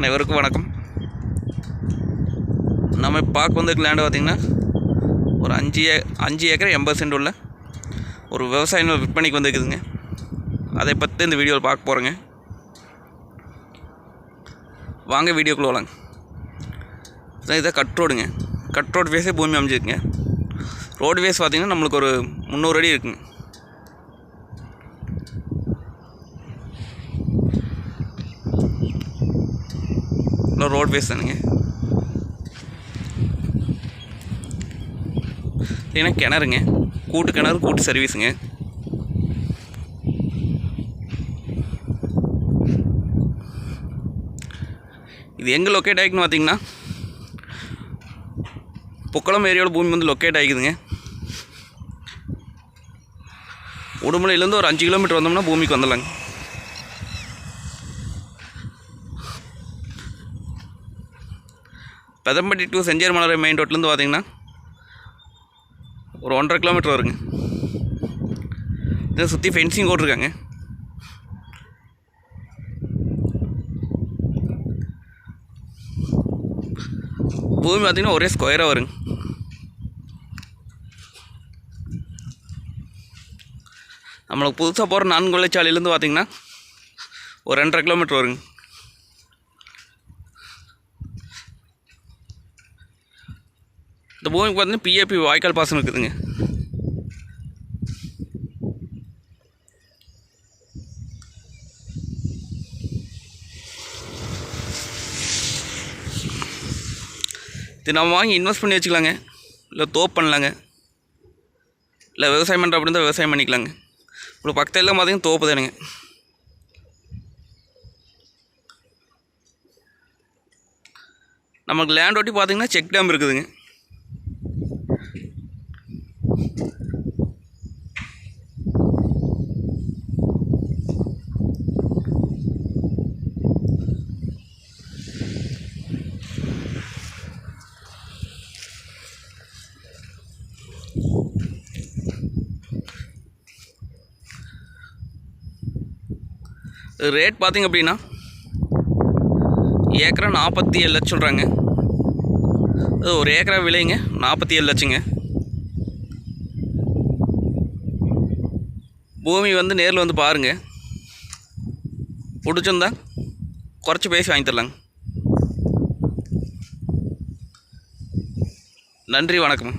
அனைவருக்கும் வணக்கம். நம்ம பார்க்க வந்திருக்க லேண்டு பார்த்திங்கன்னா ஒரு 5 ஏக்கர் 80 சென்ட் உள்ள ஒரு விவசாய நிலம் விற்பனைக்கு வந்துருக்குதுங்க. அதை பற்றி இந்த வீடியோவில் பார்க்க போகிறோங்க. வாங்க வீடியோக்குள்ளே வரலாங்க. இதை கட் ரோடுங்க. கட் ரோடு வேஸே பூமி அமைஞ்சிருக்குங்க. ரோடு வேஸ் பார்த்திங்கன்னா நம்மளுக்கு ஒரு 300 அடி இருக்குங்க. ரோட் வேஸ் தானுங்க. ஏன்னா கிணறுங்க, கூட்டு கிணறு, கூட்டு சர்வீஸுங்க. இது எங்கே லொக்கேட் ஆகிக்குன்னு பார்த்தீங்கன்னா புக்கலம் ஏரியாவில் பூமி வந்து லொக்கேட் ஆகிக்குதுங்க. உடுமலையிலேருந்து ஒரு 5 கிலோமீட்டர் வந்தோம்னா பூமிக்கு வந்துடலாங்க. பெதம்பட்டி டு செஞ்சேரி மலரை மெயின் ரோட்லேருந்து பார்த்தீங்கன்னா ஒரு 1.5 கிலோமீட்டர் வருங்க. இதை சுற்றி ஃபென்சிங் போட்டிருக்காங்க. பூமி பார்த்திங்கன்னா ஒரே ஸ்கொயராக வருங்க. நம்மளுக்கு புதுசாக போகிற 4 கொள்ளைச்சாலையிலேருந்து பார்த்திங்கன்னா ஒரு 2.5 கிலோமீட்டர் வருங்க. இந்த பூமிக்கு பார்த்தீங்கன்னா பிஏபி வாய்க்கால் பாசனம் இருக்குதுங்க. இது நம்ம வாங்கி இன்வெஸ்ட் பண்ணி வச்சுக்கலாங்க, இல்லை தோப்பு பண்ணலாங்க, இல்லை விவசாயம் பண்ணுற அப்படி இருந்தால் விவசாயம் பண்ணிக்கலாங்க. இப்போ பக்கத்தில் பார்த்தீங்கன்னா தோப்பு தானுங்க. நமக்கு லேண்ட் ஒட்டி பார்த்தீங்கன்னா செக் டேம் இருக்குதுங்க. ரேட் பார்த்திங்க அப்படின்னா ஏக்கரா 47 லட்சம் சொல்கிறாங்க. அது ஒரு ஏக்கரா விலைங்க 47 லட்சங்க. பூமி வந்து நேரில் வந்து பாருங்கள், பிடிச்சிருந்தா குறைச்சி பேசி வாங்கி தரலாங்க. நன்றி, வணக்கம்.